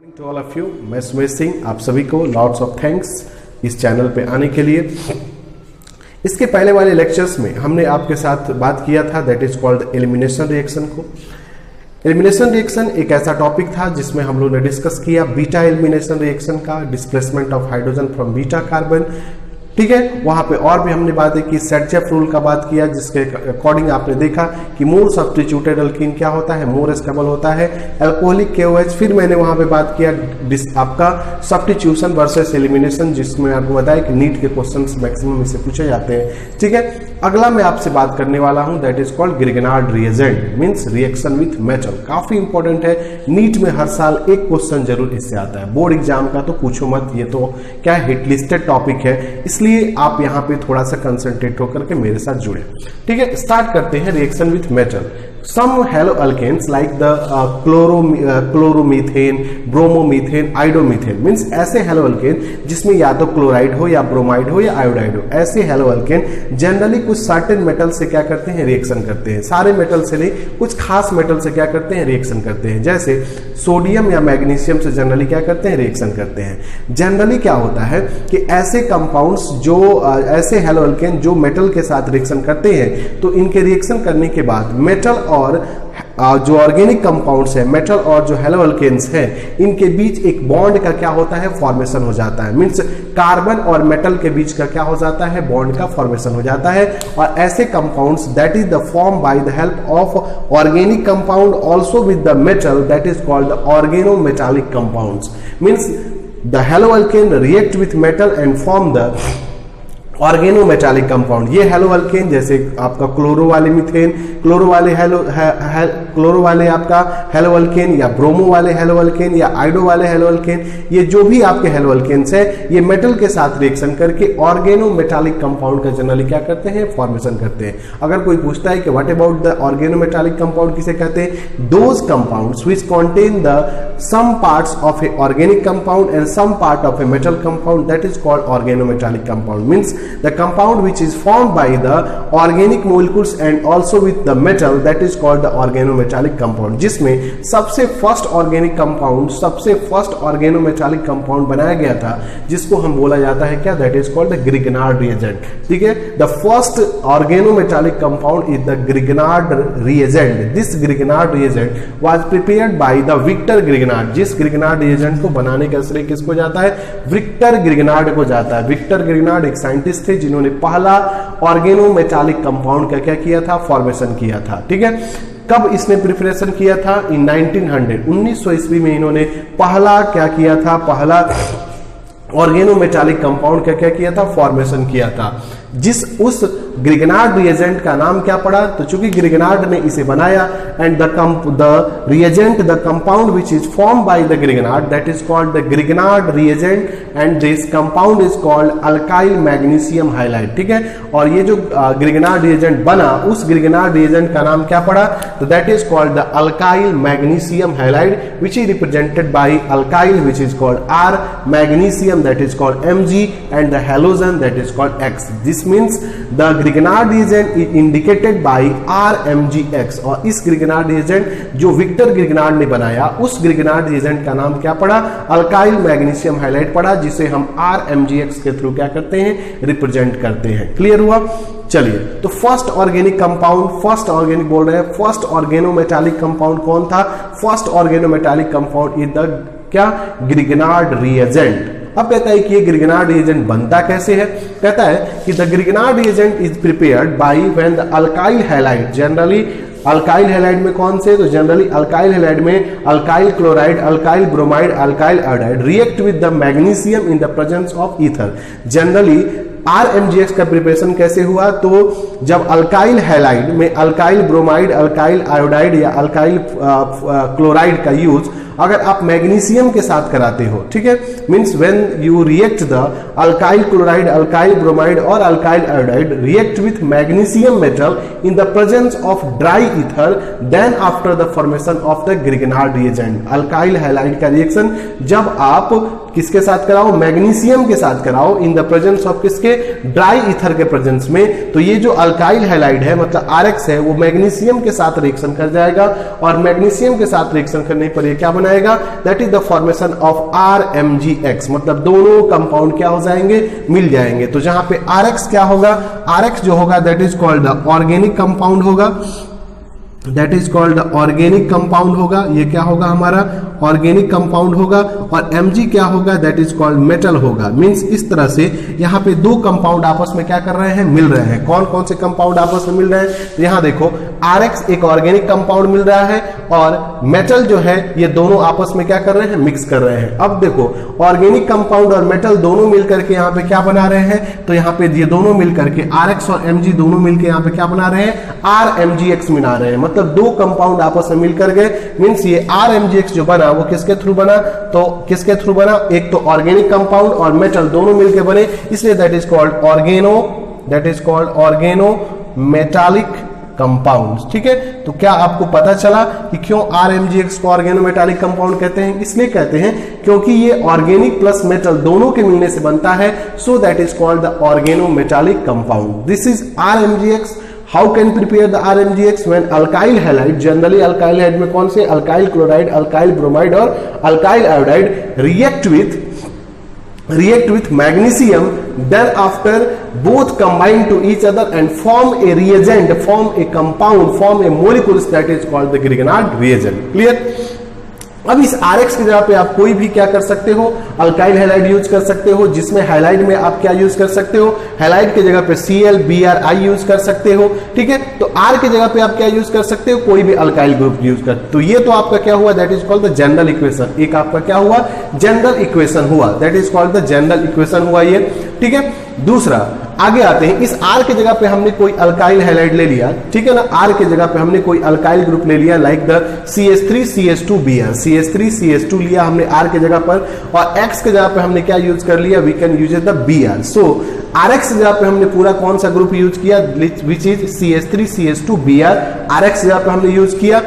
To all of you, मैं सुमेश सिंह, आप सभी को लॉट्स ऑफ थैंक्स इस चैनल पे आने के लिए। इसके पहले वाले लेक्चर्स में हमने आपके साथ बात किया था that is called elimination reaction को। एलिमिनेशन रिएक्शन एक ऐसा टॉपिक था जिसमें हम लोग ने डिस्कस किया बीटा एलिमिनेशन रिएक्शन का, displacement of hydrogen from beta carbon. ठीक है, वहां पे और भी हमने बातें की, सेटचेफ रूल का बात किया जिसके अकॉर्डिंग आपने देखा कि मोर सब्स्टिट्यूटेड अल्कीन क्या होता है, मोर स्टेबल होता है, अल्कोहलिक KOH। फिर मैंने वहां पे बात किया आपका सब्स्टिट्यूशन वर्सेस एलिमिनेशन, जिसमें आपको बताया कि नीट के क्वेश्चंस मैक्सिमम इससे पूछे जाते हैं। ठीक है, अगला मैं आपसे बात करने वाला हूं that is called Grignard reagent, means reaction with metal. काफी इंपॉर्टेंट है, नीट में हर साल एक क्वेश्चन जरूर इससे आता है, बोर्ड एग्जाम का तो पूछो मत, ये तो क्या हिट लिस्टेड टॉपिक है, इसलिए आप यहाँ पे थोड़ा सा कंसंट्रेट होकर के मेरे साथ जुड़े। ठीक है, स्टार्ट करते हैं reaction with metal. Some haloalkanes like the chloromethanes, bromomethane, iodomethane means ऐसे हेलोअल्केन जिसमें या तो क्लोराइड हो या ब्रोमाइड हो या आयोडाइड हो, ऐसे हेलोअल्केन जनरली कुछ सर्टेन मेटल से क्या करते हैं, रिएक्शन करते हैं। सारे मेटल से नहीं, कुछ खास मेटल से क्या करते हैं, रिएक्शन करते हैं। जैसे सोडियम या मैग्नीशियम से जनरली क्या करते हैं, रिएक्शन करते हैं। जनरली क्या होता है कि ऐसे कंपाउंड्स जो ऐसे हेलोअल्केन जो मेटल के साथ रिएक्शन करते हैं, तो इनके रिएक्शन करने के बाद मेटल और जो ऑर्गेनिक कंपाउंड्स है, मेटल और जो हेलोअल्केन्स हैं, इनके बीच एक बॉन्ड का क्या होता है, फॉर्मेशन हो जाता है। मींस कार्बन और मेटल के बीच का क्या हो जाता है, बॉन्ड का फॉर्मेशन हो जाता है। और ऐसे compounds that is the form by the help of organic compound also with the metal that is called the organometallic compounds. Means the haloalkane react with metal and form the organometallic compound. ये haloalkane जैसे आपका chloro वाले methane, chloro वाले आपका हेलोअल्केन, या bromo वाले हेलोअल्केन, या आइडो वाले हेलोअल्केन, ये जो भी आपके हेलोअल्केन्स है, ये मेटल के साथ रिएक्शन करके ऑर्गेनोमेटालिक कंपाउंड का जनरली क्या करते हैं, फॉर्मेशन करते हैं। अगर कोई पूछता है कि what about the organometallic compound किसे कहते हैं, those compounds which contain the some parts of a organic compound and some part of a metal compound that is called organometallic compound. Means the compound which is formed by the organic molecules and also with the metal that is called the organometallic compound, जिसमें सबसे first organic compound, सबसे first organometallic compound बनाया गया था, जिसको हम बोला जाता है क्या, that is called the Grignard reagent. ठीक है, the first organometallic compound is the Grignard reagent. This Grignard reagent was prepared by the Victor Grignard. जिस ग्रिगनार्ड रिएजेंट को बनाने का श्रेय किसको जाता है, विक्टर ग्रिगनार्ड को जाता है। विक्टर ग्रिगनार्ड एक साइंटिस्ट थे जिन्होंने पहला ऑर्गेनोमेटालिक कंपाउंड का क्या किया था, फॉर्मेशन किया था। ठीक है, कब इसने प्रिपरेशन किया था, इन 1900 ईस्वी में इन्होंने पहला क्या किया था, पहला ऑर्गेनोमेटालिक कंपाउंड का क्या किया था, फॉर्मेशन किया था। जिस उस ग्रिगनार्ड रिएजेंट का नाम क्या पड़ा, तो चूंकि ग्रिगनार्ड ने इसे बनाया and the reagent, the compound which is form by the Grignard that is called the Grignard reagent and this compound is called alkyl magnesium halide. ठीक है, और ये जो ग्रिगनार्ड रिएजेंट बना, उस ग्रिगनार्ड रिएजेंट का नाम क्या पड़ा, तो that is called the alkyl magnesium halide which is represented by alkyl which is called R, magnesium that is called Mg and the halogen that is called X। This means the grignard reagent is indicated by RMgX। और इस Grignard reagent जो Victor Grignard ने बनाया, उस Grignard reagent का नाम क्या पड़ा, अल्काइल मैग्नीशियम हाइलाइड पड़ा, जिसे हम RMgX के थ्रू क्या करते हैं, रिप्रेजेंट करते हैं। क्लियर हुआ? चलिए, तो first organic compound, first organic बोल रहे हैं, फर्स्ट ऑर्गेनोमेटालिक कंपाउंड कौन था, first organometallic compound is the क्या, ग्रिगनार्ड रिएजेंट। अब कहता है कि ये ग्रिगनार्ड रिएजेंट बनता कैसे है, कहता है कि the Grignard reagent is prepared by when the alkyl halide, generally alkyl halide में कौन से, तो जनरली अल्काइल हैलाइड में alkyl chloride, alkyl bromide, alkyl iodide react with the magnesium in the presence of ether. Generally RMgX का preparation कैसे हुआ, तो जब अल्काइल हैलाइड में अल्काइल ब्रोमाइड, अल्काइल आयोडाइड या अल्काइल क्लोराइड का यूज अगर आप मैग्नीशियम के साथ कराते हो, ठीक है, means when you react the alkyl chloride, alkyl bromide और alkyl iodide react with magnesium metal in the presence of dry ether, then after the formation of the Grignard reagent. Alkyl halide का reaction जब आप किसके साथ कराओ, magnesium के साथ कराओ इन द प्रेजेंस ऑफ किसके, ड्राई ईथर के प्रेजेंस में, तो ये जो अल्काइल हैलाइड है मतलब RX है, वो मैग्नीशियम के साथ रिएक्शन कर जाएगा और मैग्नीशियम के साथ रिएक्शन करने पर ये क्या बनाएगा, that is the formation of RMgX, मतलब दोनों कंपाउंड क्या हो जाएंगे, मिल जाएंगे। तो जहां पे RX क्या होगा, RX जो होगा that is called the organic compound होगा, that is called organic compound होगा। ये क्या होगा, हमारा ऑर्गेनिक कंपाउंड होगा। और Mg क्या होगा, दैट इज कॉल्ड मेटल होगा। मींस इस तरह से यहाँ पे दो कंपाउंड आपस में क्या कर रहे हैं, मिल रहे हैं। कौन कौन से कंपाउंड आपस में मिल रहे हैं, तो यहाँ देखो RX एक ऑर्गेनिक कंपाउंड मिल रहा है और मेटल जो है ये दोनों आपस में क्या कर रहे हैं, मिक्स कर रहे हैं। अब देखो ऑर्गेनिक कंपाउंड और मेटल दोनों मिलकर के यहाँ पे क्या बना रहे हैं, तो यहाँ पे ये दोनों मिलकर के RX और Mg दोनों मिलकर यहाँ पे क्या बना रहे हैं, RMgX बना रहे हैं। मतलब दो कंपाउंड आपस में मिलकर गए, मींस ये RMgX जो बना वो किसके थ्रू बना, तो किसके थ्रू बना, एक तो ऑर्गेनिक कंपाउंड और मेटल दोनों मिलकर बने, इसलिए that is called oregano metallic compound. ठीक है, तो क्या आपको पता चला कि क्यों RMgX को ऑर्गेनो मेटालिक कंपाउंड कहते हैं, इसलिए कहते हैं क्योंकि ये ऑर्गेनिक प्लस मेटल दोनों के मिलने से बनता है, so that is called the organo metallic compound. This is RMgX। How can prepare the RMgX when alkyl halide, generally alkyl halide में कौन से, alkyl chloride, alkyl bromide और alkyl iodide react with magnesium, then after both combine to each other and form a reagent, form a compound, form a molecules that is called the Grignard reagent. Clear? अब इस RX की जगह पे आप कोई भी क्या कर सकते हो, अल्काइल हैलाइड यूज कर सकते हो, जिसमें हैलाइड में आप क्या यूज कर सकते हो, हैलाइड की जगह पे ClBrI यूज कर सकते हो। ठीक है, तो R की जगह पे आप क्या यूज कर सकते हो, कोई भी अल्काइल ग्रुप यूज कर। तो ये तो आपका क्या हुआ, that is called the general equation. एक आपका क्या हुआ, जनरल इक्वेशन हुआ, that is called the general equation हुआ ये। ठीक है, दूसरा आगे आते हैं, इस R की जगह पे हमने कोई अल्काइल हैलाइड ले लिया, ठीक है ना, R की जगह पे हमने कोई अल्काइल ग्रुप ले लिया, लाइक द CH3CH2Br, CH3CH2 लिया हमने R की जगह पर, और X की जगह पे हमने क्या यूज कर लिया, we can use the Br। So RX की जगह पे हमने पूरा कौन सा ग्रुप यूज किया, विच इज CH3CH2Br, RX की जगह पे हमने यूज किया,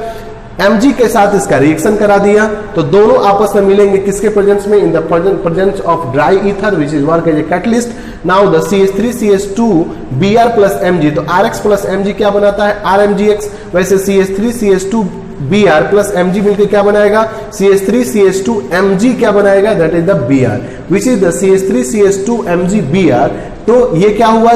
Mg के साथ इसका रिएक्शन करा दिया, तो दोनों आपस में मिलेंगे किसके प्रेजेंस में, in the presence of dry ether which is work as a catalyst. Now the CH3CH2Br plus Mg, तो RX प्लस Mg क्या बनाता है, RMgX। वैसे CH3CH2Br प्लस Mg मिलकर क्या बनाएगा, CH3CH2Mg क्या बनाएगा, that is the Br, which is the CH3CH2MgBr। तो ये क्या हुआ,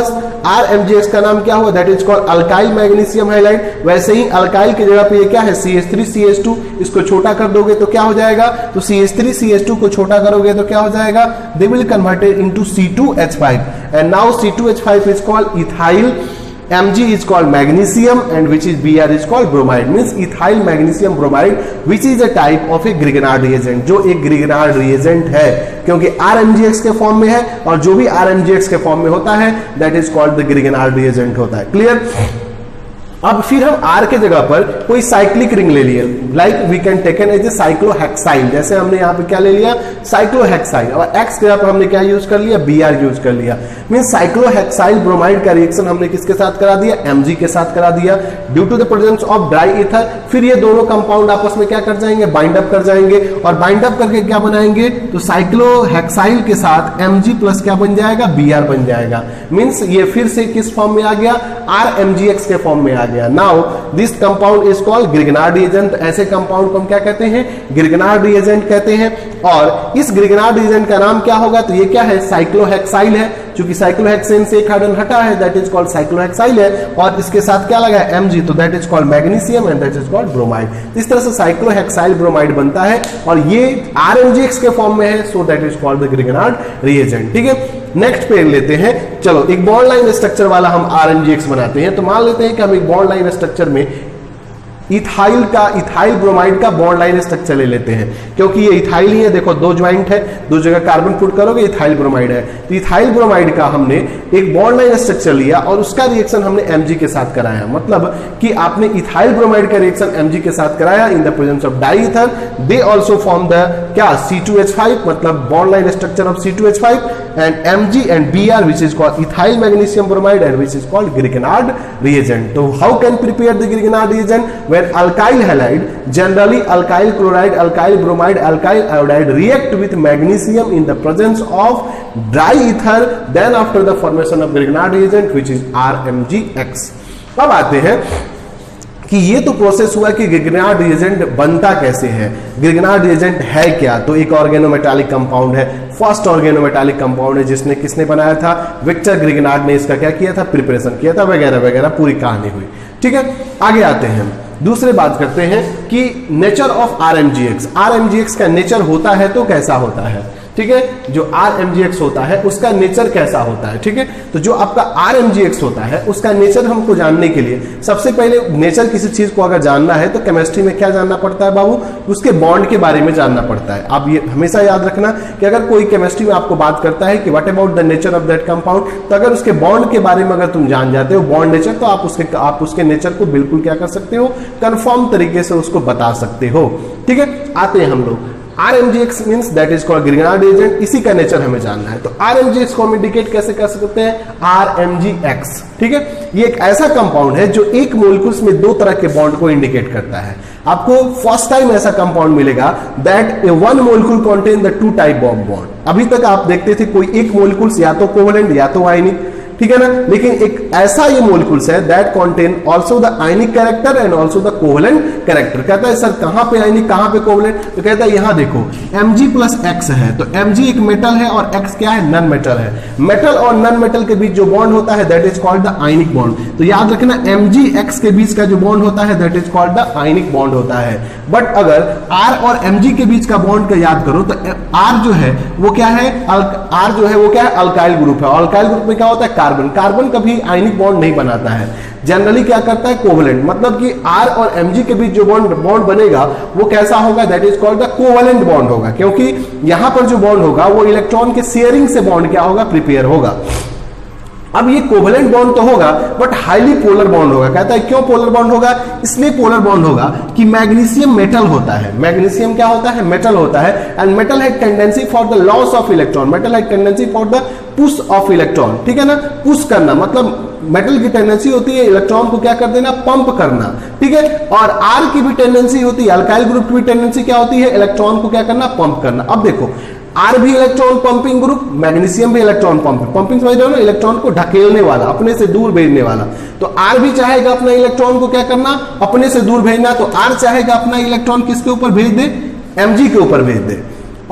RMgX का नाम क्या हुआ, that is called alkyl magnesium halide. वैसे ही अल्काइल की जगह पे ये क्या है, CH3CH2, इसको छोटा कर दोगे तो क्या हो जाएगा, तो CH3CH2 को छोटा करोगे तो क्या हो जाएगा, they will converted into C2H5 and now C2H5 is called ethyl, Mg is called magnesium and which is Br is called bromide, means ethyl magnesium bromide which is a type of a Grignard reagent, जो एक Grignard reagent है क्योंकि RMgX के form में है, और जो भी RMgX के फॉर्म में होता है that is called the Grignard reagent होता है। क्लियर? अब फिर हम R के जगह पर कोई साइक्लिक रिंग ले लिए, like we can taken as a cyclohexyl, जैसे हमने यहाँ पे क्या ले लिया, साइक्लोहेक्साइल, और X के जगह पर हमने क्या यूज कर लिया, Br यूज कर लिया। मीन साइक्लोहेक्साइल ब्रोमाइड का रिएक्शन हमने किसके साथ करा दिया, Mg के साथ करा दिया, due to the presence of dry ether. फिर ये दोनों कंपाउंड आपस में क्या कर जाएंगे, बाइंड अप कर जाएंगे, और बाइंड अप करके क्या बनाएंगे, तो साइक्लोहेक्साइल के साथ Mg प्लस क्या बन जाएगा, Br बन जाएगा। मीन्स ये फिर से किस फॉर्म में आ गया, RMgX के फॉर्म में आ गया। Now this compound is called Grignard reagent. ऐसे कंपाउंड को हम क्या कहते हैं, ग्रिग्नार्ड रिएजेंट कहते हैं। और इस ग्रिग्नार्ड रिएजेंट का नाम क्या होगा, तो ये क्या है, साइक्लोहेक्साइल है, क्योंकि साइक्लोहेक्सेन से एक हाइड्रोजन हटा है, दैट इज कॉल्ड साइक्लोहेक्साइल है, और इसके साथ क्या लगा है, Mg, तो that is called magnesium and that is called bromide. इस तरह से साइक्लोहेक्साइल ब्रोमाइड बनता है, और ये RMgX के फॉर्म में है, so that is called the Grignard reagent. ठीक है, नेक्स्ट पेज लेते हैं। चलो एक बॉन्ड लाइन स्ट्रक्चर वाला हम RMgX बनाते हैं। तो मान लेते हैं कि हम एक बॉन्ड लाइन स्ट्रक्चर में इथाइल ब्रोमाइड का बॉन्ड लाइन स्ट्रक्चर ले लेते हैं, क्योंकि ये इथाइल ही है, देखो दो ज्वाइंट है, दो जगह कार्बन पुट करोगे इथाइल ब्रोमाइड है। तो इथाइल ब्रोमाइड का हमने एक बॉन्ड लाइन स्ट्रक्चर लिया और उसका रिएक्शन हमने Mg के साथ कराया, मतलब कि आपने इथाइल ब्रोमाइड का रिएक्शन Mg के साथ कराया in the presence of dry ether, they also form the क्या, C2H5, मतलब bond line structure of C2H5 and Mg and Br which is called ethyl magnesium bromide and which is called Grignard reagent. So how can prepare the Grignard reagent? When alkyl halide, generally alkyl chloride, alkyl bromide, alkyl iodide react with magnesium in the presence of dry ether, then after the formation of Grignard reagent which is RMgX. अब आते हैं कि ये तो process हुआ कि Grignard reagent बनता कैसे है, ग्रिग्नार्ड रिएजेंट है क्या, तो एक ऑर्गेनोमेटालिक कंपाउंड है, फर्स्ट ऑर्गेनोमेटालिक कंपाउंड है जिसने किसने बनाया था, विक्टर ग्रिग्नार्ड ने इसका क्या किया था, प्रिपरेशन किया था, वगैरह वगैरह पूरी कहानी हुई। ठीक है, आगे आते हैं, दूसरे बात करते हैं कि नेचर ऑफ RMGX। RMGX का नेचर होता है तो कैसा होता है, ठीक है, जो RMGX होता है उसका नेचर कैसा होता है। ठीक है, तो जो आपका RMGX होता है उसका नेचर हमको जानने के लिए सबसे पहले नेचर किसी चीज को अगर जानना है तो केमिस्ट्री में क्या जानना पड़ता है बाबू, उसके बॉन्ड के बारे में जानना पड़ता है। आप ये हमेशा याद रखना कि अगर कोई केमिस्ट्री में आपको बात करता है कि what about the nature of that compound, तो अगर उसके बॉन्ड के बारे में अगर तुम जान जाते हो बॉन्ड नेचर, तो आप उसके नेचर को बिल्कुल क्या कर सकते हो, कंफर्म तरीके से उसको बता सकते हो। ठीक है, आते हैं हम लोग RMGX means that is called Grignard reagent, इसी का नेचर हमें जानना है। तो RMGX को हम इंडिकेट कैसे कर सकते हैं, RMGX। ठीक है, ये एक ऐसा कंपाउंड है जो एक मोलिक्यूल्स में दो तरह के बॉन्ड को इंडिकेट करता है। आपको फर्स्ट टाइम ऐसा कंपाउंड मिलेगा that one molecule contain the two type of bond. अभी तक आप देखते थे कोई एक मोलिक्यूल्स या तो कोवेलेंट या तो आयनिक, ठीक है ना, लेकिन एक ऐसा ये मोलिक्यूल्स है that contain also the ionic character and also the covalent character. कहता है सर कहां पे आयनिक कहां पे कोवेलेंट, तो कहता है यहां देखो Mg प्लस X है, तो Mg एक मेटल है और X क्या है, नन मेटल है। मेटल और नन मेटल के बीच जो बॉन्ड होता है that is called the ionic bond. तो याद रखना Mg X के बीच का जो बॉन्ड होता है that is called the ionic bond होता है। बट अगर R और Mg के बीच का बॉन्ड का याद करो तो R जो है वो क्या है, R जो है वो क्या है, अल्काइल ग्रुप है। अल्काइल ग्रुप में क्या होता है, कार्बन। कार्बन कभी आयनिक बॉन्ड नहीं बनाता है, जनरली क्या करता है, कोवेलेंट। मतलब कि R और Mg के बीच जो बॉन्ड बनेगा वो कैसा होगा, that is called the covalent bond होगा, क्योंकि यहां पर जो बॉन्ड होगा वो इलेक्ट्रॉन के शेयरिंग से बॉन्ड क्या होगा, प्रिपेयर होगा। अब ये कोवेलेंट बॉन्ड तो होगा बट हाईली पोलर बॉन्ड होगा। कहता है क्यों पोलर बॉन्ड होगा, इसलिए पोलर बॉन्ड होगा कि मैग्नीशियम मेटल होता है। मैग्नीशियम क्या होता है, मेटल होता है, and metal had tendency for the loss of electron, metal had tendency for the push of electron. ठीक है ना, पुश करना मतलब मेटल की टेंडेंसी होती है इलेक्ट्रॉन को क्या कर देना, पंप करना। ठीक है, और R की भी टेंडेंसी होती है, अल्काइल ग्रुप की भी टेंडेंसी क्या होती है, इलेक्ट्रॉन को क्या करना, पंप करना। अब देखो R भी इलेक्ट्रॉन पंपिंग ग्रुप, मैग्नीशियम भी इलेक्ट्रॉन पंपिंग समझ रहे हो ना, इलेक्ट्रॉन को ढकेलने वाला, अपने से दूर भेजने वाला। तो R भी चाहेगा अपना इलेक्ट्रॉन को क्या करना, अपने से दूर भेजना, तो R चाहेगा अपना इलेक्ट्रॉन किसके ऊपर भेज दे, Mg के ऊपर भेज दे।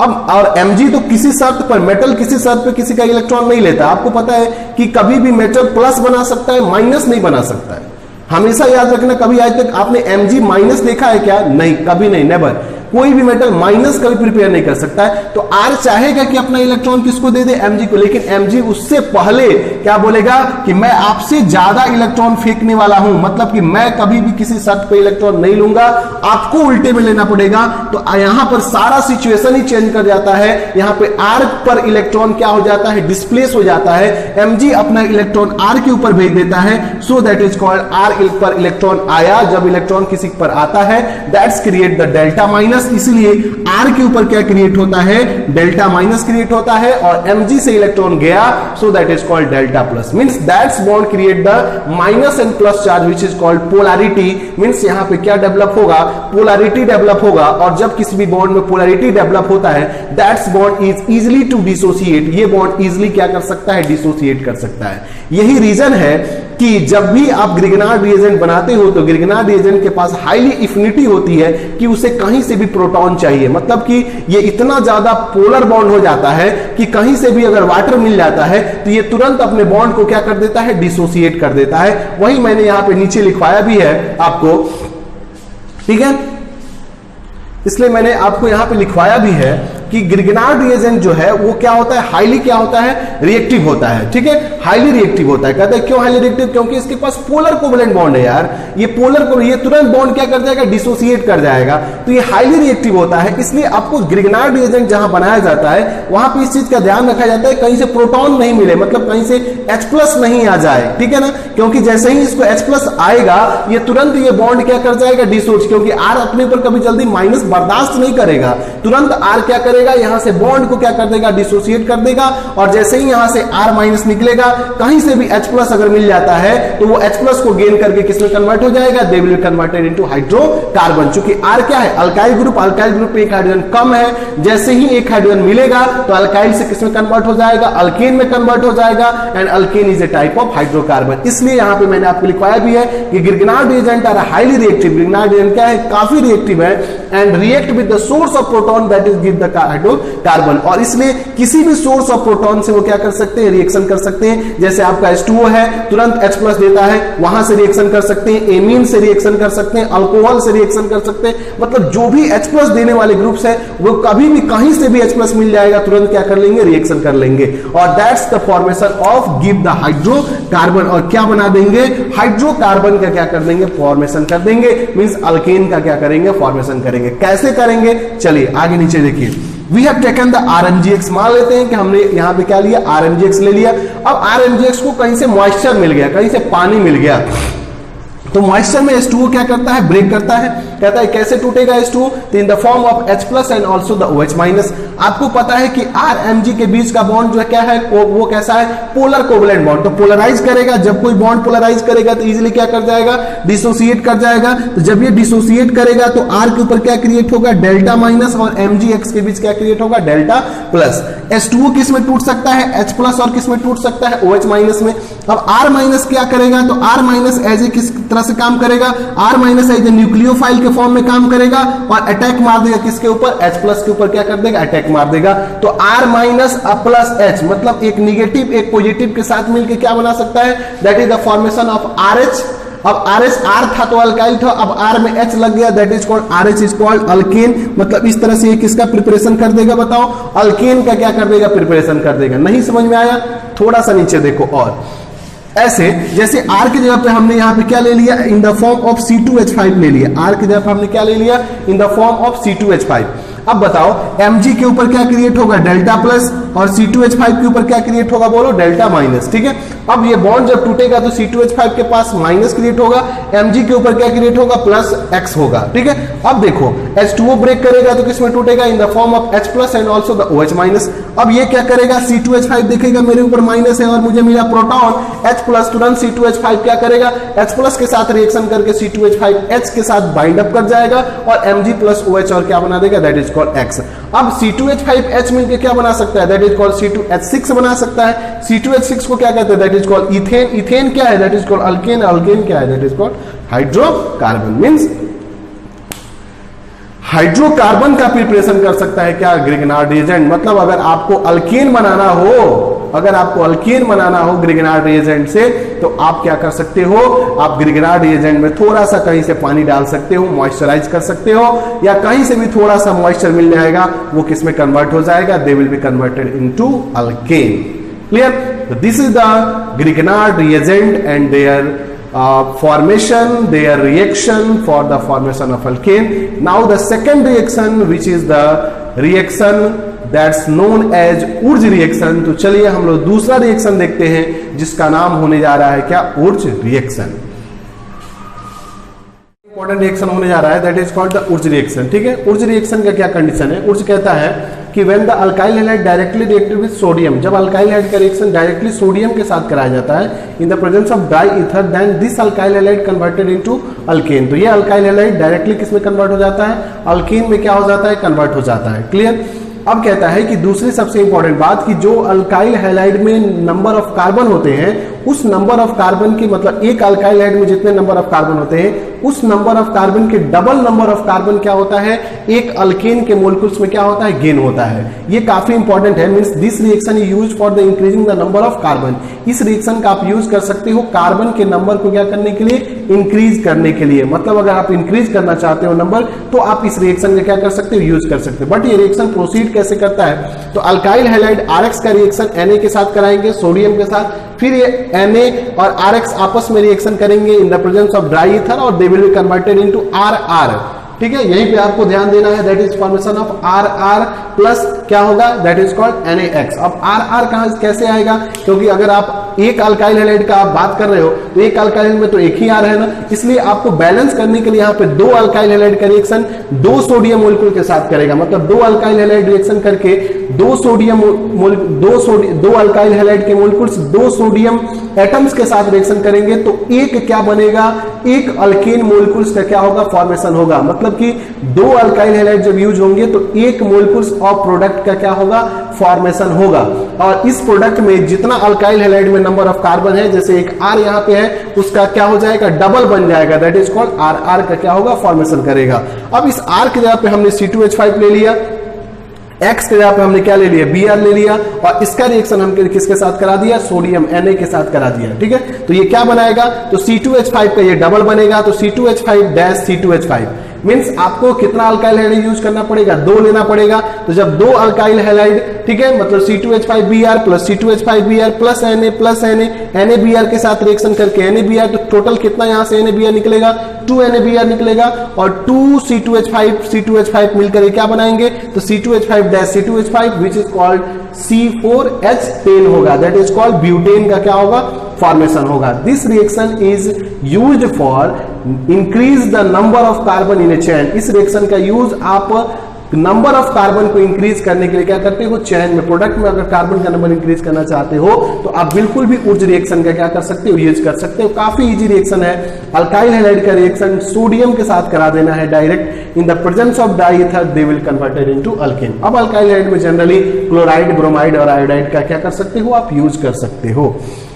अब और Mg तो किसी शर्त पर, मेटल किसी शर्त पर किसी का इलेक्ट्रॉन नहीं लेता। आपको पता है कि कभी भी मेटल प्लस बना सकता है, माइनस नहीं बना सकता है। हमेशा याद रखना, कभी आज तक आपने Mg माइनस देखा है क्या, नहीं, कभी नहीं, नेवर। कोई भी मेटल माइनस कभी प्रिपेयर नहीं कर सकता है। तो R चाहेगा कि अपना इलेक्ट्रॉन किसको दे दे, Mg को, लेकिन Mg उससे पहले क्या बोलेगा कि मैं आपसे ज्यादा इलेक्ट्रॉन फेंकने वाला हूं, मतलब कि मैं कभी भी किसी शर्त पे इलेक्ट्रॉन नहीं लूंगा, आपको उल्टे में लेना पड़ेगा। तो यहां पर सारा सिचुएशन ही चेंज कर जाता है। यहां पे R पर इलेक्ट्रॉन क्या हो जाता है, डिस्प्लेस हो जाता है। Mg अपना इलेक्ट्रॉन R के ऊपर भेज देता है, so that is called R पर इलेक्ट्रॉन आया। जब इलेक्ट्रॉन किसी पर आता है that's create the delta minus, इसलिए R के ऊपर क्या क्रिएट होता है, डेल्टा माइनस क्रिएट होता है, और Mg से इलेक्ट्रॉन गया, सो that is called delta plus. Means that's bond create the minus and plus charge which is called polarity. Means यहां पे क्या डेवलप होगा, पोलैरिटी डेवलप होगा, और जब किसी भी बॉन्ड में पोलैरिटी डेवलप होता है that's bond is easily to dissociate. ये बॉन्ड इजीली क्या कर सकता है, डिसोसिएट कर सकता है। यही रीजन है कि जब भी आप ग्रिग्नार्ड रिएजेंट बनाते हो तो ग्रिग्नार्ड रिएजेंट के पास हाईली एफिनिटी होती है कि उसे कहीं से भी प्रोटॉन चाहिए, मतलब कि ये इतना ज्यादा पोलर बॉन्ड हो जाता है कि कहीं से भी अगर वाटर मिल जाता है तो ये तुरंत अपने बॉन्ड को क्या कर देता है, डिसोसिएट कर देता है। वही मैंने यहां पे नीचे लिखवाया भी है आपको, ठीक है, इसलिए मैंने आपको यहां पे लिखवाया भी है कि ग्रिग्नार्ड रिएजेंट जो है वो क्या होता है, हाईली क्या होता है, रिएक्टिव होता है। ठीक है, हाईली रिएक्टिव होता है। कहते हैं क्यों हाईली रिएक्टिव, क्योंकि इसके पास पोलर कोवेलेंट बॉन्ड है यार। ये पोलर को ये तुरंत बॉन्ड क्या कर जाएगा, डिसोसिएट कर जाएगा, तो ये हाईली रिएक्टिव होता है। इसलिए आपको ग्रिग्नार्ड रिएजेंट जहां बनाया जाता है वहां पे इस चीज का ध्यान रखा जाता है कहीं से प्रोटॉन नहीं मिले, मतलब कहीं से H+ नहीं आ जाए। ठीक है ना, क्योंकि जैसे ही इसको H+ आएगा ये तुरंत ये बॉन्ड क्या कर जाएगा, डिसोसिएट, क्योंकि R अपने ऊपर कभी जल्दी माइनस बर्दाश्त नहीं करेगा। तुरंत R क्या करेगा, करेगा, यहां से बॉन्ड को क्या कर देगा, डिसोसिएट कर देगा, और जैसे ही यहां से R माइनस निकलेगा, कहीं से भी H प्लस अगर मिल जाता है तो वो H प्लस को गेन करके किसमें कन्वर्ट हो जाएगा, they will be converted into hydrocarbon. चूंकि R क्या है, अल्काइल ग्रुप में एक हाइड्रोजन कम है, जैसे ही एक हाइड्रोजन मिलेगा तो अल्काइल से किसमें कन्वर्ट हो जाएगा, अल्केन में कन्वर्ट हो जाएगा, and alkane is a type of hydrocarbon. इसलिए यहां पे मैंने आपको लिखवाया भी है कि Grignard reagent are highly reactive, Grignard reagent क्या है, काफी रिएक्टिव है, and react with the source of proton that is give the hydrocarbon, और इसलिए किसी भी सोर्स ऑफ प्रोटॉन से वो क्या कर सकते हैं, रिएक्शन कर सकते हैं। जैसे आपका H2O है, तुरंत H प्लस देता है, वहां से रिएक्शन कर सकते हैं, एमीन से रिएक्शन कर सकते हैं, अल्कोहल से रिएक्शन कर सकते हैं, मतलब जो भी H प्लस देने वाले ग्रुप्स है वो कभी भी कहीं से भी H प्लस मिल जाएगा, तुरंत क्या कर लेंगे, रिएक्शन कर लेंगे, और that's the formation of give the hydrocarbon, और क्या बना देंगे, हाइड्रोकार्बन का क्या कर देंगे, फॉर्मेशन कर देंगे, मींस अल्केन का क्या करेंगे, फॉर्मेशन करेंगे। कैसे करेंगे, चलिए आगे नीचे देखिए। We have taken the RMGX, मान लेते हैं कि हमने यहाँ पे क्या लिया, RMGX ले लिया। अब RMGX को कहीं से मॉइस्चर मिल गया, कहीं से पानी मिल गया, तो मॉइस्चर में H2O क्या करता है, ब्रेक करता है, कहता है कैसे टूटेगा H2O, तो in the form of H plus and also the OH minus. आपको पता है कि RMG के बीच का बॉन्ड जो है क्या है, वो कैसा है, पोलर कोवलेंट बॉन्ड, तो पोलराइज करेगा, जब कोई बॉन्ड पोलराइज करेगा तो इजीली क्या कर जाएगा, डिसोसिएट कर जाएगा, तो जब ये डिसोसिएट करेगा तो R के ऊपर क्या क्रिएट होगा, डेल्टा माइनस, और MgX के बीच क्या क्रिएट होगा, डेल्टा प्लस। H2O किस में टूट सकता है, H प्लस, और किस में टूट सकता है, OH माइनस में। अब R माइनस क्या करेगा, तो R माइनस एज ए किस तरह से काम करेगा, R minus as a nucleophile के फॉर्म में काम करेगा, और अटैक मार देगा किसके ऊपर, H प्लस के ऊपर क्या कर देगा, अटैक मार देगा। तो R माइनस प्लस H, मतलब एक निगेटिव एक पॉजिटिव के साथ मिलकर क्या बना सकता है, that is the formation of RH। अब RH R था तो अल्काइल था, अब R में H लग गया, that is called RH is called alkane. मतलब इस तरह से ये किसका प्रिपरेशन कर देगा, बताओ, अल्केन का क्या कर देगा, प्रिपरेशन कर देगा। नहीं समझ में आया, थोड़ा सा नीचे देखो, और ऐसे जैसे R की जगह पे हमने यहाँ पे क्या ले लिया, in the form of C2H5 ले लिया, R की जगह पे हमने क्या ले लिया, in the form of C2H5। अब बताओ Mg के ऊपर क्या क्रिएट होगा, डेल्टा प्लस, और C2H5 के ऊपर क्या क्रिएट होगा, बोलो, डेल्टा माइनस। ठीक है, अब ये बॉन्ड जब टूटेगा तो C2H5 के पास माइनस क्रिएट होगा, Mg के ऊपर क्या क्रिएट होगा, प्लस X होगा। ठीक है, अब देखो H2O ब्रेक करेगा तो किसमें टूटेगा, in the form of H plus and also the OH minus. अब ये क्या करेगा, C2H5 देखेगा मेरे ऊपर माइनस है और मुझे मिला प्रोटॉन H प्लस, तुरंत C2H5 क्या करेगा, H प्लस के साथ रिएक्शन करके C2H5 H के साथ बाइंड अप कर जाएगा, और Mg प्लस OH और क्या बना देगा, दैट इज कॉल्ड X। अब C2H5H मिलकर क्या बना सकता है, दैट इज कॉल्ड C2H6 बना सकता है। C2H6 को क्या कहते हैं, that is called ethane. Ethane क्या है, that is called alkane. Alkane क्या है, that is called hydrocarbon. Means hydrocarbon का प्रिपरेशन कर सकता है क्या, ग्रिग्नार्ड रिएजेंट। मतलब अगर आपको अल्केन बनाना हो, अगर आपको अल्केन बनाना हो ग्रिग्नार्ड रिएजेंट से, तो आप क्या कर सकते हो, आप ग्रिग्नार्ड रिएजेंट में थोड़ा सा कहीं से पानी डाल सकते हो, मॉइस्चराइज कर सकते हो, या कहीं से भी थोड़ा सा मॉइस्चर मिल जाएगा, वो किस में कन्वर्ट हो जाएगा, they will be converted into alkane. Clear, this is the Grignard reagent and their formation, their reaction for the formation of alkane. Now the second reaction, which is the reaction that's known as Urja reaction. तो चलिए हम लोग दूसरा reaction देखते हैं जिसका नाम होने जा रहा है क्या, उर्ज रिएक्शन। इंपॉर्टेंट रिएक्शन होने जा रहा है, that is called the Urja reaction. ठीक है, उर्ज रिएक्शन का क्या कंडीशन है, उर्ज कहता है कि when the alkyl halide directly reacted with sodium, जब अल्काइल हैलाइड का रिएक्शन डायरेक्टली सोडियम के साथ कराया जाता है in the presence of dry ether, then this alkyl halide converted into alkane. तो ये अल्काइल हैलाइड डायरेक्टली किसमें कन्वर्ट हो जाता है, अल्केन में क्या हो जाता है, कन्वर्ट हो जाता है। क्लियर। अब कहता है कि दूसरी सबसे इंपॉर्टेंट बात कि जो अल्काइल हैलाइड में नंबर ऑफ कार्बन होते हैं, उस नंबर ऑफ कार्बन की, मतलब एक अल्काइल हैलाइड में जितने नंबर ऑफ कार्बन होते हैं, उस नंबर ऑफ कार्बन के डबल नंबर ऑफ कार्बन क्या होता है, एक अल्केन के मोलिक्यूल्स में क्या होता है, गेन होता है। ये काफी इंपॉर्टेंट है। Means this reaction is used for the increasing the number of carbon. इस रिएक्शन का आप यूज कर सकते हो कार्बन के नंबर को क्या करने के लिए, इंक्रीज करने के लिए। मतलब अगर आप इंक्रीज करना चाहते हो नंबर, तो आप इस रिएक्शन का क्या कर सकते हो, यूज कर सकते हो। बट ये रिएक्शन प्रोसीड कैसे करता है, तो अल्काइल हैलाइड RX का रिएक्शन Na के साथ कराएंगे, सोडियम के साथ, फिर ये Na और RX आपस में रिएक्शन करेंगे in the presence of dry ether, और they will be converted into RR। ठीक है, यहीं पे आपको ध्यान देना है, that is formation of R R plus क्या होगा, दैट इज कॉल्ड NaX। अब आर आर कहां कैसे आएगा, क्योंकि अगर आप एक अल्काइल हैलाइड का आप बात कर रहे हो तो एक अल्काइल में तो एक ही आर है ना, इसलिए आपको बैलेंस करने के लिए यहाँ पे दो अल्काइल हैलाइड का रिएक्शन दो सोडियम मोलिक्यूल के साथ करेगा, मतलब दो अल्काइल हैलाइड रिएक्शन करके दो अल्काइल हैलाइड के मोलिक्यूल्स दो सोडियम एटम्स के साथ रिएक्शन करेंगे तो एक क्या बनेगा, एक अल्केन मोलिक्यूल्स का क्या होगा, फॉर्मेशन होगा। मतलब कि दो अल्काइल हैलाइड जब यूज होंगे तो एक मोलिक्यूल्स ऑफ प्रोडक्ट का क्या होगा, फॉर्मेशन होगा। और इस प्रोडक्ट में जितना अल्काइल हैलाइड में नंबर ऑफ कार्बन है, जैसे एक आर यहाँ पे है, उसका क्या हो जाएगा, डबल बन जाएगा, that is called R R का क्या होगा, फॉर्मेशन करेगा। अब इस आर की जगह पे हमने C2H5 ले लिया, X के जगह पे हमने क्या ले लिया, Br ले लिया, और इसका रिएक्शन हम किसके साथ करा दिया, सोडियम Na के साथ करा दिया। ठीक है, तो ये क्या बनाएगा, तो C2H5 का ये डबल बनेगा, तो C2H5 डैश C2H5 मींस आपको कितना अल्काइल हैलाइड यूज करना पड़ेगा, दो लेना पड़ेगा। तो जब दो अल्काइल हैलाइड, ठीक है, मतलब C2H5Br plus C2H5Br plus NaBr के साथ रिएक्शन करके NaBr, तो टोटल कितना यहां से NaBr निकलेगा, 2 NaBr निकलेगा, और 2 C2H5 मिलकर क्या बनाएंगे, तो C2H5 dash C2H5 which is called C4H10 होगा, दैट इज कॉल्ड ब्यूटेन का क्या होगा, फॉर्मेशन होगा। This reaction is used for increase the number of carbon in A chain. इस रिएक्शन का यूज आप नंबर ऑफ कार्बन को इंक्रीज करने के लिए क्या करते हो, चेन में, प्रोडक्ट में अगर कार्बन का नंबर इंक्रीज करना चाहते हो तो आप बिल्कुल भी उस रिएक्शन का क्या कर सकते हो, यूज कर सकते हो। काफी इजी रिएक्शन है। अल्काइल हैलाइड का रिएक्शन सोडियम के साथ करा देना है direct, in the presence of dry ether they will converted into alkane. अब अल्काइल हैलाइड में जनरली क्लोराइड, ब्रोमाइड और आयोडाइड का क्या कर सकते हो, आप यूज कर सकते हो।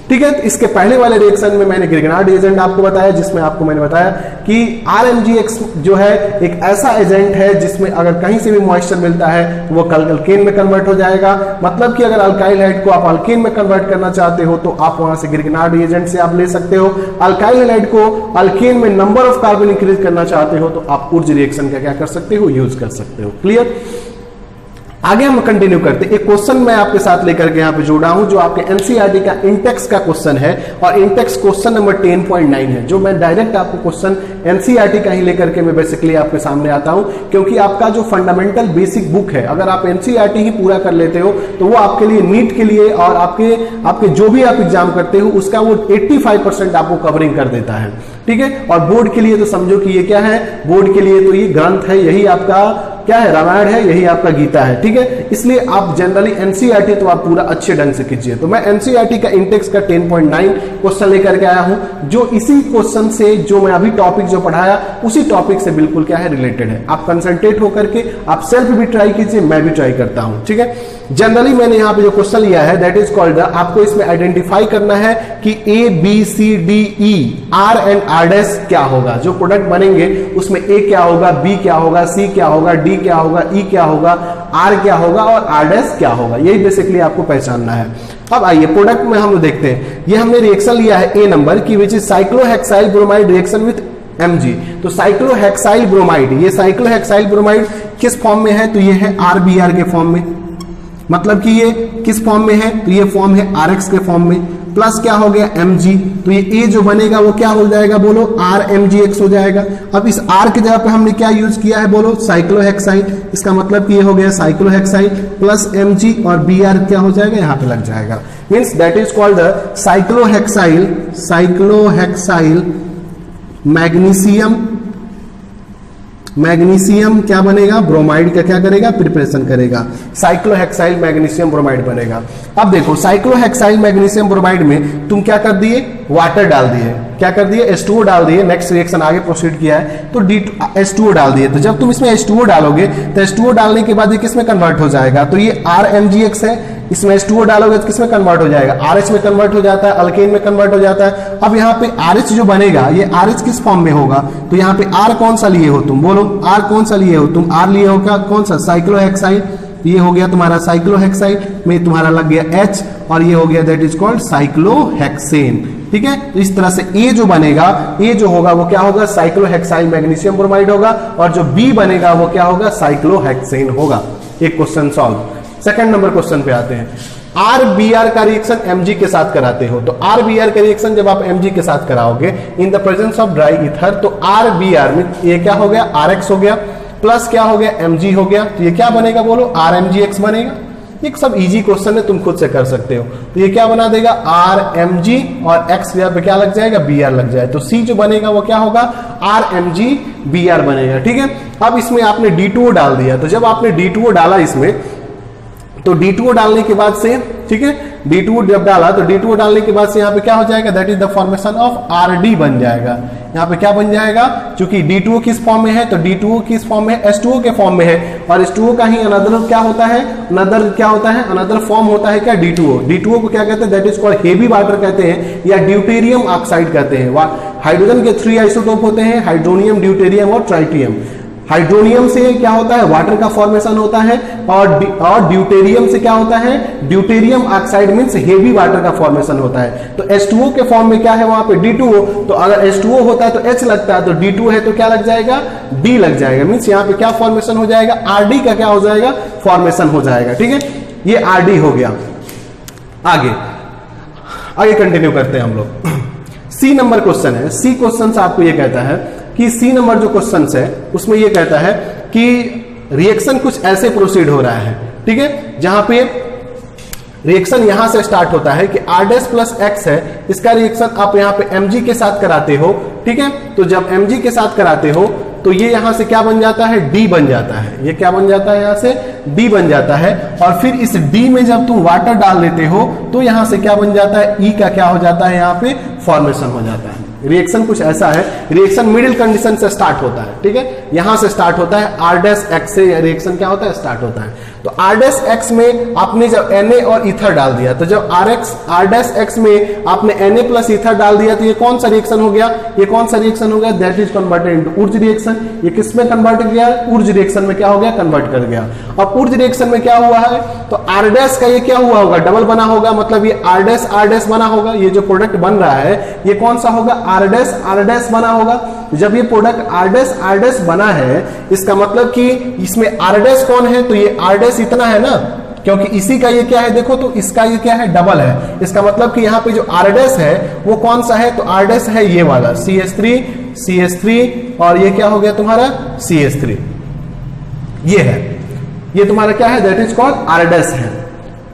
ठीक है, तो इसके पहले वाले रिएक्शन में मैंने ग्रिगनार्ड एजेंट आपको बताया, जिसमें आपको मैंने बताया कि RMgX जो है एक ऐसा एजेंट है जिसमें अगर कहीं से भी मॉइस्चर मिलता है तो वो अल्केन में कन्वर्ट हो जाएगा। मतलब कि अगर अल्काइल हैलाइड को आप अल्केन में कन्वर्ट करना चाहते हो तो आप वहां से ग्रिगनार्ड एजेंट से आप ले सकते हो। अल्काइल हैलाइड को अल्केन में नंबर ऑफ कार्बन इंक्रीज करना चाहते हो तो आप उर्ज रिएक्शन का क्या कर सकते हो, यूज कर सकते हो। क्लियर, आगे हम कंटिन्यू करते हैं। एक क्वेश्चन मैं आपके साथ लेकर के यहाँ पे जोड़ा हूं जो आपके एनसीईआरटी का इंटेक्स का क्वेश्चन है, और इंटेक्स क्वेश्चन नंबर 10.9 है, जो मैं डायरेक्ट आपको क्वेश्चन एनसीईआरटी का ही लेकर के मैं बेसिकली आपके सामने आता हूं, क्योंकि आपका जो फंडामेंटल बेसिक बुक है, अगर आप एनसीईआरटी ही पूरा कर लेते हो तो वो आपके लिए नीट के लिए और आपके जो भी आप एग्जाम करते हो उसका वो 85% आपको कवरिंग कर देता है। ठीक है, और बोर्ड के लिए तो समझो कि ये क्या है, बोर्ड के लिए तो ये ग्रंथ है, यही आपका क्या है, रामायण है, यही आपका गीता है। ठीक है, इसलिए आप जनरली एनसीईआरटी तो आप पूरा अच्छे ढंग से कीजिए। तो मैं एनसीईआरटी का इंटेक्स का 10.9 क्वेश्चन लेकर के आया हूं, जो इसी क्वेश्चन से जो मैं अभी टॉपिक जो पढ़ाया उसी टॉपिक से बिल्कुल क्या है, रिलेटेड है। आप कंसंट्रेट होकर के आप सेल्फ भी ट्राई कीजिए, मैं भी ट्राई करता हूं। ठीक है, जनरली मैंने यहाँ पे जो क्वेश्चन लिया है दैट इज कॉल्ड, आपको इसमें आइडेंटिफाई करना है कि ABCDE R and R dash क्या होगा। जो प्रोडक्ट बनेंगे उसमें A क्या होगा, B क्या होगा, C क्या होगा, D क्या होगा, E क्या होगा, R क्या होगा और R डैश क्या होगा। यही बेसिकली आपको पहचानना है। अब आइए प्रोडक्ट में हम लोग देखते हैं। ये हमने रिएक्शन लिया है A नंबर की, which is cyclohexyl bromide reaction with Mg। तो साइक्लोहेक्साइल ब्रोमाइड, ये साइक्लोहेक्साइल ब्रोमाइड किस फॉर्म में है, तो ये है RBr के फॉर्म में। मतलब कि ये किस फॉर्म में है, तो ये फॉर्म है RX के फॉर्म में, प्लस क्या हो गया Mg, तो ये A जो बनेगा वो क्या हो जाएगा, बोलो RMgX हो जाएगा। अब इस R की जगह पे हमने क्या यूज किया है, बोलो साइक्लोहेक्साइल। इसका मतलब कि ये हो गया साइक्लोहेक्साइल प्लस Mg और Br क्या हो जाएगा, यहाँ पे लग जाएगा। Means that is called the cyclohexyl magnesium क्या बनेगा, ब्रोमाइड का क्या करेगा, प्रिपरेशन करेगा, साइक्लोहेक्साइल मैग्नीशियम ब्रोमाइड बनेगा। अब देखो साइक्लोहेक्साइल मैग्नीशियम ब्रोमाइड में तुम क्या कर दिए, वाटर डाल दिए, क्या कर दिए, H2O डाल दिए। नेक्स्ट रिएक्शन आगे प्रोसीड किया है तो H2O डाल दिए। तो जब तुम इसमें H2O डालोगे तो H2O डालने के बाद ये किस में कन्वर्ट हो जाएगा, तो ये RMgX है, इसमें H2O डालोगे तो किसमें कन्वर्ट हो जाएगा, RH में कन्वर्ट हो जाता है, अल्केन में कन्वर्ट हो जाता है। अब यहाँ पे RH जो बनेगा, ये RH किस फॉर्म में होगा, तो यहाँ पे R कौन सा लिए हो तुम, बोलो R कौन सा लिए हो तुम, R लिए हो क्या, कौन सा, साइक्लोहेक्साइल। ये हो गया तुम्हारा साइक्लोहेक्साइल में तुम्हारा लग गया H, और ये हो गया दैट इज कॉल्ड साइक्लोहेक्सेन। ठीक है, तो इस तरह से A जो बनेगा, A जो होगा वो क्या होगा, साइक्लोहेक्साइल मैग्नीशियम ब्रोमाइड होगा, और जो B बनेगा वो क्या होगा, साइक्लोहेक्सेन होगा। एक question solve. Second number question पे आते हैं। RBr का रिएक्शन Mg के साथ कराते हो, तो RBr का रिएक्शन जब आप Mg के साथ कराओगे इन the presence of dry ether, तो RBr में ये क्या हो गया, RX हो गया, प्लस क्या हो गया, Mg हो गया, तो ये क्या बनेगा बोलो, RMgX बनेगा। ये सब इजी क्वेश्चन है, तुम खुद से कर सकते हो। तो ये क्या बना देगा, RMg और X यहाँ पे क्या लग जाएगा, Br लग जाए, तो C जो बनेगा वो क्या होगा, RMgBr बनेगा। ठीक है, अब इसमें आपने D2O डाल दिया, तो जब आपने D2O डाला इसमें, तो D2O डालने के बाद से, ठीक है, D2O जब डाला तो D2O डालने के बाद से यहाँ पे क्या हो जाएगा, that is the formation of RD बन जाएगा। यहाँ पे क्या बन जाएगा, क्योंकि D2O किस फॉर्म में है, तो D2O किस फॉर्म में है, H2O के फॉर्म में है, और H2O का ही अनदर क्या होता है, अनदर फॉर्म होता है क्या, D2O। D2O को क्या कहते हैं, that is called heavy water कहते हैं, या ड्यूटेरियम ऑक्साइड कहते हैं। हाइड्रोजन के 3 आइसोटोप होते हैं, हाइड्रोनियम, ड्यूटेरियम और ट्राइटियम। हाइड्रोनियम से क्या होता है, वाटर का फॉर्मेशन होता है, और ड्यूटेरियम से क्या होता है, deuterium oxide means heavy water का फॉर्मेशन होता है। तो H2O के फॉर्म में क्या है वहां पे, D2O, तो अगर H2O होता है तो H लगता है, तो D2 है तो क्या लग जाएगा, D लग जाएगा, मींस यहाँ पे क्या फॉर्मेशन हो जाएगा, RD का क्या हो जाएगा, फॉर्मेशन हो जाएगा। ठीक है, ये RD हो गया। आगे कंटिन्यू करते हैं हम लोग। C नंबर क्वेश्चन है, C क्वेश्चन से आपको ये कहता है कि C नंबर जो क्वेश्चन है उसमें ये कहता है कि रिएक्शन कुछ ऐसे प्रोसीड हो रहा है, ठीक है, जहां पे रिएक्शन यहां से स्टार्ट होता है कि R' प्लस X है, इसका रिएक्शन आप यहां पे Mg के साथ कराते हो। ठीक है, तो जब Mg के साथ कराते हो तो ये यहां से क्या बन जाता है, D बन जाता है। ये क्या बन जाता है, यहां से D बन जाता है, और फिर इस D में जब तुम वाटर डाल लेते हो तो यहां से क्या बन जाता है, E का क्या हो जाता है, यहां पे फॉर्मेशन हो जाता है। रिएक्शन कुछ ऐसा है, रिएक्शन मिडिल कंडीशन से स्टार्ट होता है। ठीक है, यहां से स्टार्ट होता है, R' X से रिएक्शन क्या होता है, स्टार्ट होता है। तो R' X में आपने जब Na और ईथर डाल दिया, तो जब R' X में आपने Na प्लस ईथर डाल दिया, तो ये कौन सा रिएक्शन हो गया, ये कौन सा रिएक्शन हो गया, that is converted into Wurtz reaction. ये किस में कन्वर्ट किया, ऊर्ज रिएक्शन में क्या हो गया, कन्वर्ट कर गया। अब ऊर्ज रिएक्शन में क्या हुआ है, तो R' का ये क्या हुआ होगा, डबल बना होगा, मतलब ये R' बना होगा। ये जो प्रोडक्ट बन रहा है ये कौन सा होगा, R' बना होगा। जब ये प्रोडक्ट R' बना है, इसका मतलब कि इसमें R' कौन है, तो ये R' इतना है ना, क्योंकि इसी का ये क्या है, देखो तो इसका ये क्या है, डबल है। इसका मतलब कि यहाँ पे जो R' है वो कौन सा है, तो R' है ये वाला CH3 और ये क्या हो गया तुम्हारा CH3, ये है, ये तुम्हारा क्या है, दैट इज कॉल्ड R' है।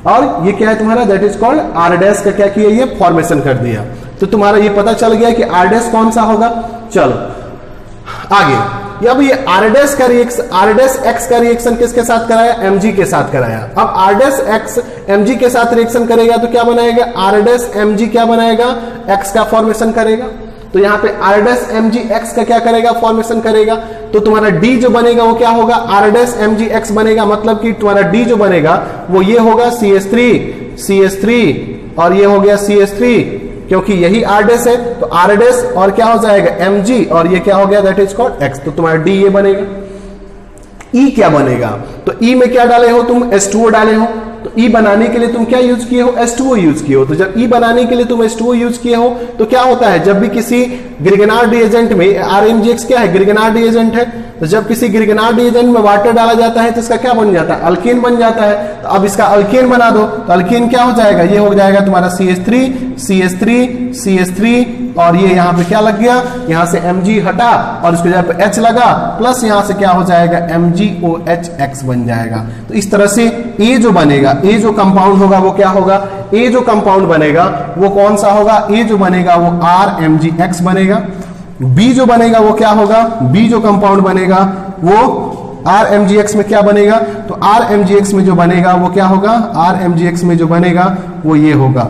और ये क्या है तुम्हारा, दैट इज कॉल्ड R' का क्या किया, ये फॉर्मेशन कर दिया। तो तुम्हारा ये पता चल गया कि R' कौन सा होगा। चलो आगे, अब ये R' का रिएक्शन, R' X का रिएक्शन किसके साथ कराया, Mg के साथ कराया। अब R' X Mg के साथ रिएक्शन करेगा तो क्या बनाएगा, R' Mg क्या बनाएगा, X का फॉर्मेशन करेगा। तो यहाँ पे R' Mg X का क्या करेगा, फॉर्मेशन करेगा। तो तुम्हारा D जो बनेगा वो क्या होगा, R' Mg X बनेगा, मतलब कि तुम्हारा D जो बनेगा वो ये होगा CH3 और ये हो गया CH3, क्योंकि यही R' है, तो R' और क्या हो जाएगा Mg, और ये क्या हो गया, दैट इज कॉल्ड X। तो तुम्हारा D ये बनेगा। E क्या बनेगा, तो E में क्या डाले हो तुम, H2O डाले हो। तो E बनाने के लिए तुम क्या यूज किए हो, H2O यूज किए हो। तो जब E बनाने के लिए तुम H2O यूज किए हो तो क्या होता है, जब भी किसी ग्रिगनार्ड रिएजेंट में, RMgX क्या है, ग्रिगनार्ड रिएजेंट है, तो जब किसी ग्रिगनार्ड रिएजेंट में वाटर डाला जाता है तो इसका क्या बन जाता है, अल्केन बन जाता है। तो अब इसका अल्केन बना दो, तो अल्केन क्या हो जाएगा, ये हो जाएगा तुम्हारा CH3 और ये यहाँ पे क्या लग गया, यहाँ से Mg हटा और इसको जब H लगा, प्लस यहाँ से क्या हो जाएगा, MgOHX बन जाएगा। तो इस तरह से A जो बनेगा, A जो कंपाउंड होगा वो क्या होगा, A जो कंपाउंड बनेगा वो कौन सा होगा, A जो बनेगा वो RMgX बनेगा। B जो बनेगा वो क्या होगा, B जो कंपाउंड बनेगा वो RMgX में क्या बनेगा, तो RMgX में जो बनेगा वो क्या होगा, RMgX में जो बनेगा वो ये होगा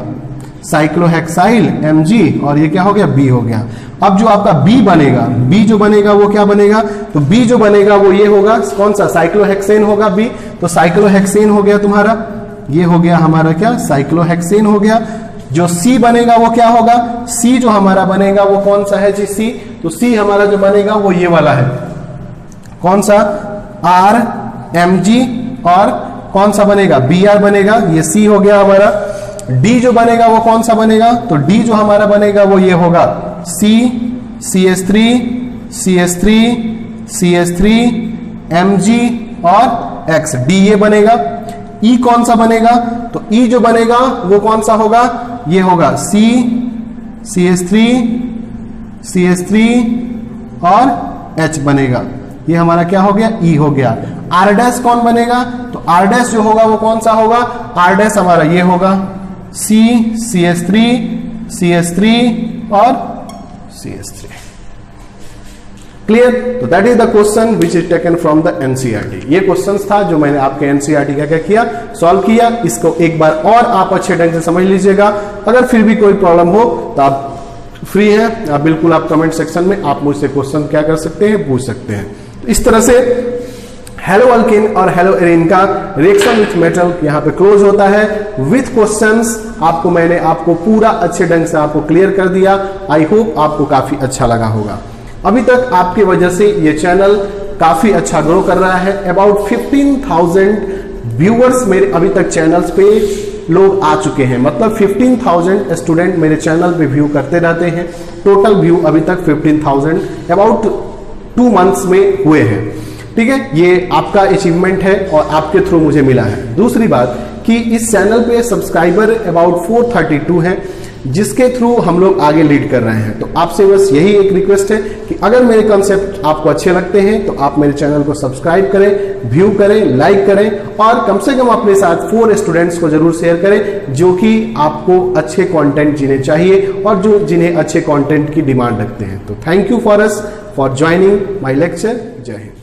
साइक्लोहेक्साइल Mg, और ये क्या हो गया, B हो गया। अब जो आपका B बनेगा, B जो बनेगा वो क्या बनेगा, तो B जो बनेगा वो ये होगा, कौन सा, साइक्लोहेक्सेन होगा B। तो साइक्लोहेक्सेन हो गया तुम्हारा, ये हो गया हमारा क्या, साइक्लोहेक्सेन हो गया। जो C बनेगा वो क्या होगा, C जो हमारा बनेगा वो कौन सा है जी, C। तो C हमारा जो बनेगा वो ये वाला है, कौन सा, RMg, और कौन सा बनेगा, Br बनेगा, ये C हो गया हमारा। D जो बनेगा वो कौन सा बनेगा, तो D जो हमारा बनेगा वो ये होगा CH3 Mg और X, D ये बनेगा। ई कौन सा बनेगा, तो ई जो बनेगा वो कौन सा होगा, ये होगा CH3 और H बनेगा, ये हमारा क्या हो गया, ई हो गया। R डैश कौन बनेगा, तो R डैश जो होगा वो कौन सा होगा, R डैश हमारा ये होगा CH3 और CH3। क्लियर? तो that is the question which is taken from the NCERT. ये क्वेश्चन था जो मैंने आपके एनसीईआरटी का क्या किया, सॉल्व किया। इसको एक बार और आप अच्छे ढंग से समझ लीजिएगा। अगर फिर भी कोई प्रॉब्लम हो तो आप फ्री हैं, आप बिल्कुल आप कमेंट सेक्शन में आप मुझसे क्वेश्चन क्या कर सकते हैं, पूछ सकते हैं। तो इस तरह से हेलो अल्किन और हेलो एरीन का रिएक्शन विथ मेटल यहाँ पे क्लोज होता है विथ क्वेश्चंस। मैंने आपको पूरा अच्छे ढंग से आपको क्लियर कर दिया। आई होप आपको काफी अच्छा लगा होगा। अभी तक आपकी वजह से ये चैनल काफी अच्छा ग्रो कर रहा है। अबाउट 15,000 व्यूअर्स मेरे अभी तक चैनल्स पे लोग आ चुके हैं, मतलब 15,000 स्टूडेंट मेरे चैनल पे व्यू करते रहते हैं। टोटल व्यू अभी तक 15,000 अबाउट 2 मंथ्स में हुए हैं। ठीक है, ये आपका अचीवमेंट है और आपके थ्रू मुझे मिला है। दूसरी बात कि इस चैनल पे सब्सक्राइबर अबाउट 432 हैं, जिसके थ्रू हम लोग आगे लीड कर रहे हैं। तो आपसे बस यही एक रिक्वेस्ट है कि अगर मेरे कॉन्सेप्ट आपको अच्छे लगते हैं तो आप मेरे चैनल को सब्सक्राइब करें, व्यू करें, लाइक करें और कम से कम अपने साथ 4 स्टूडेंट्स को जरूर शेयर करें जो कि आपको अच्छे कंटेंट जिन्हें चाहिए और जो जिन्हें अच्छे कंटेंट की डिमांड रखते हैं। तो thank you for joining my lecture. जय हिंद।